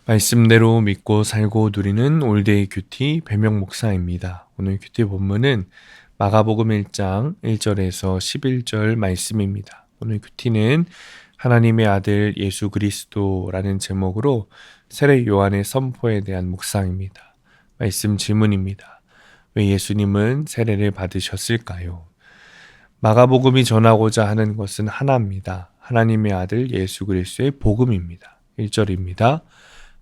말씀대로 믿고 살고 누리는 올데이 큐티 배명 목사입니다. 오늘 큐티 본문은 마가복음 1장 1절에서 11절 말씀입니다. 오늘 큐티는 하나님의 아들 예수 그리스도라는 제목으로 세례 요한의 선포에 대한 묵상입니다. 말씀 질문입니다. 왜 예수님은 세례를 받으셨을까요? 마가복음이 전하고자 하는 것은 하나입니다. 하나님의 아들 예수 그리스도의 복음입니다. 1절입니다.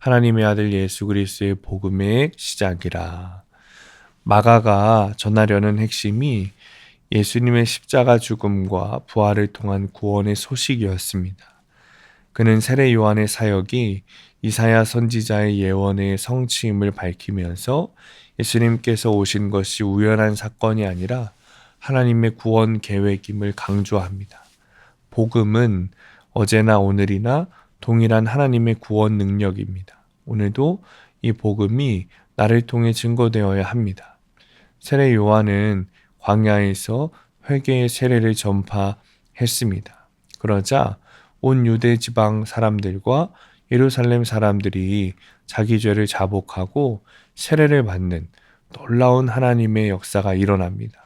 하나님의 아들 예수 그리스도의 복음의 시작이라. 마가가 전하려는 핵심이 예수님의 십자가 죽음과 부활을 통한 구원의 소식이었습니다. 그는 세례 요한의 사역이 이사야 선지자의 예언의 성취임을 밝히면서 예수님께서 오신 것이 우연한 사건이 아니라 하나님의 구원 계획임을 강조합니다. 복음은 어제나 오늘이나 동일한 하나님의 구원 능력입니다. 오늘도 이 복음이 나를 통해 증거되어야 합니다. 세례 요한은 광야에서 회개의 세례를 전파했습니다. 그러자 온 유대 지방 사람들과 예루살렘 사람들이 자기 죄를 자복하고 세례를 받는 놀라운 하나님의 역사가 일어납니다.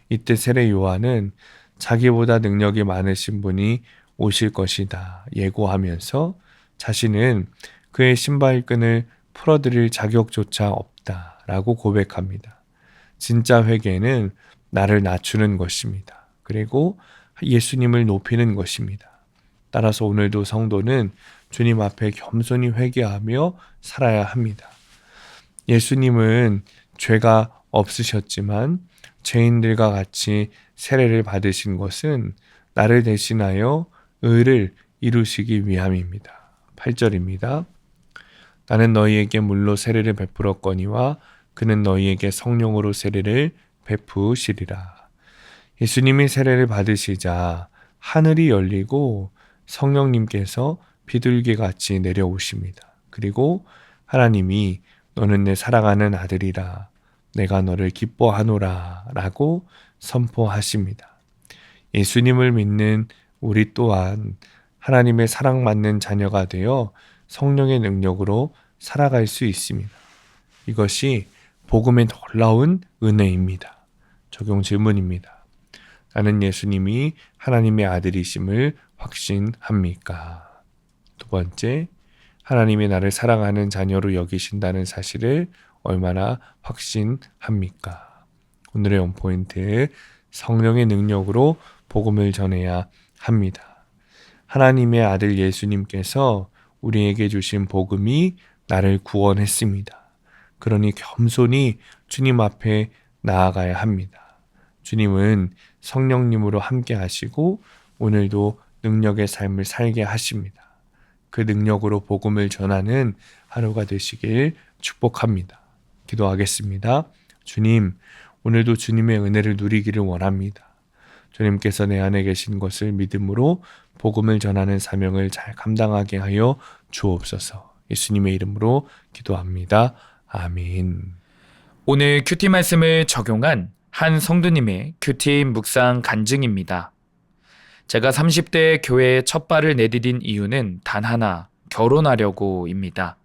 이때 세례 요한은 자기보다 능력이 많으신 분이 오실 것이다 예고하면서 자신은 그의 신발끈을 풀어드릴 자격조차 없다라고 고백합니다. 진짜 회개는 나를 낮추는 것입니다. 그리고 예수님을 높이는 것입니다. 따라서 오늘도 성도는 주님 앞에 겸손히 회개하며 살아야 합니다. 예수님은 죄가 없으셨지만 죄인들과 같이 세례를 받으신 것은 나를 대신하여 의를 이루시기 위함입니다. 8절입니다. 나는 너희에게 물로 세례를 베풀었거니와 그는 너희에게 성령으로 세례를 베푸시리라. 예수님이 세례를 받으시자 하늘이 열리고 성령님께서 비둘기같이 내려오십니다. 그리고 하나님이 너는 내 사랑하는 아들이라 내가 너를 기뻐하노라 라고 선포하십니다. 예수님을 믿는 우리 또한 하나님의 사랑받는 자녀가 되어 성령의 능력으로 살아갈 수 있습니다. 이것이 복음의 놀라운 은혜입니다. 적용 질문입니다. 나는 예수님이 하나님의 아들이심을 확신합니까? 두 번째, 하나님이 나를 사랑하는 자녀로 여기신다는 사실을 얼마나 확신합니까? 오늘의 원포인트, 성령의 능력으로 복음을 전해야 합니다. 하나님의 아들 예수님께서 우리에게 주신 복음이 나를 구원했습니다. 그러니 겸손히 주님 앞에 나아가야 합니다. 주님은 성령님으로 함께 하시고 오늘도 능력의 삶을 살게 하십니다. 그 능력으로 복음을 전하는 하루가 되시길 축복합니다. 기도하겠습니다. 주님, 오늘도 주님의 은혜를 누리기를 원합니다. 주님께서 내 안에 계신 것을 믿음으로 복음을 전하는 사명을 잘 감당하게 하여 주옵소서. 예수님의 이름으로 기도합니다. 아멘. 오늘 큐티 말씀을 적용한 한 성도님의 큐티 묵상 간증입니다. 제가 30대 교회에 첫 발을 내디딘 이유는 단 하나, 결혼하려고입니다.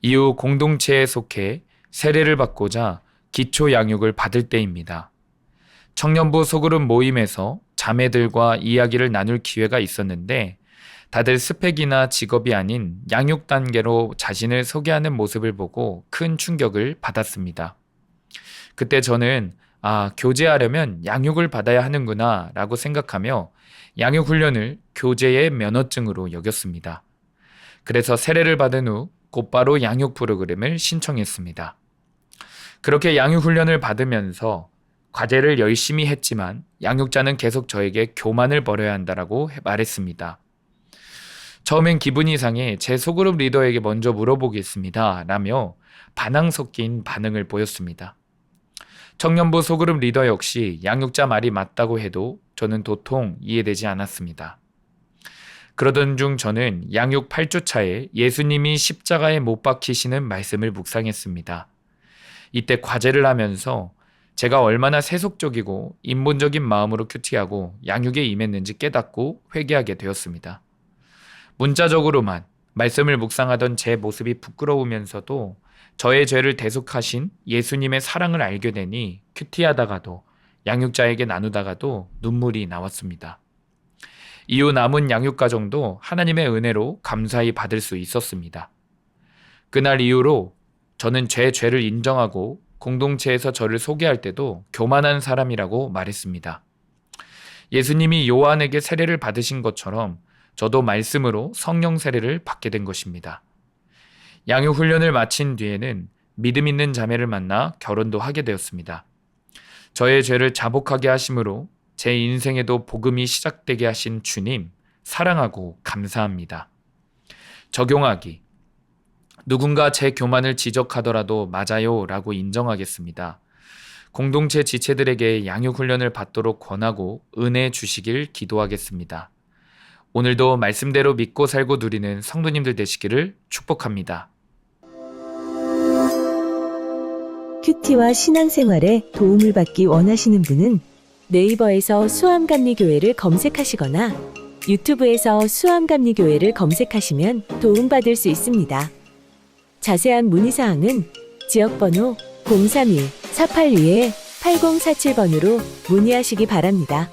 이후 공동체에 속해 세례를 받고자 기초 양육을 받을 때입니다. 청년부 소그룹 모임에서 자매들과 이야기를 나눌 기회가 있었는데 다들 스펙이나 직업이 아닌 양육 단계로 자신을 소개하는 모습을 보고 큰 충격을 받았습니다. 그때 저는 교제하려면 양육을 받아야 하는구나 라고 생각하며 양육 훈련을 교제의 면허증으로 여겼습니다. 그래서 세례를 받은 후 곧바로 양육 프로그램을 신청했습니다. 그렇게 양육 훈련을 받으면서 과제를 열심히 했지만 양육자는 계속 저에게 교만을 버려야 한다라고 말했습니다. 처음엔 기분이 상해 제 소그룹 리더에게 먼저 물어보겠습니다 라며 반항 섞인 반응을 보였습니다. 청년부 소그룹 리더 역시 양육자 말이 맞다고 해도 저는 도통 이해되지 않았습니다. 그러던 중 저는 양육 8주 차에 예수님이 십자가에 못 박히시는 말씀을 묵상했습니다. 이때 과제를 하면서 제가 얼마나 세속적이고 인본적인 마음으로 큐티하고 양육에 임했는지 깨닫고 회개하게 되었습니다. 문자적으로만 말씀을 묵상하던 제 모습이 부끄러우면서도 저의 죄를 대속하신 예수님의 사랑을 알게 되니 큐티하다가도 양육자에게 나누다가도 눈물이 나왔습니다. 이후 남은 양육 과정도 하나님의 은혜로 감사히 받을 수 있었습니다. 그날 이후로 저는 제 죄를 인정하고 공동체에서 저를 소개할 때도 교만한 사람이라고 말했습니다. 예수님이 요한에게 세례를 받으신 것처럼 저도 말씀으로 성령 세례를 받게 된 것입니다. 양육 훈련을 마친 뒤에는 믿음 있는 자매를 만나 결혼도 하게 되었습니다. 저의 죄를 자복하게 하심으로 제 인생에도 복음이 시작되게 하신 주님, 사랑하고 감사합니다. 적용하기. 누군가 제 교만을 지적하더라도 맞아요 라고 인정하겠습니다. 공동체 지체들에게 양육 훈련을 받도록 권하고 은혜 주시길 기도하겠습니다. 오늘도 말씀대로 믿고 살고 누리는 성도님들 되시기를 축복합니다. 큐티와 신앙생활에 도움을 받기 원하시는 분은 네이버에서 수암감리교회를 검색하시거나 유튜브에서 수암감리교회를 검색하시면 도움받을 수 있습니다. 자세한 문의사항은 지역번호 031-482-8047번으로 문의하시기 바랍니다.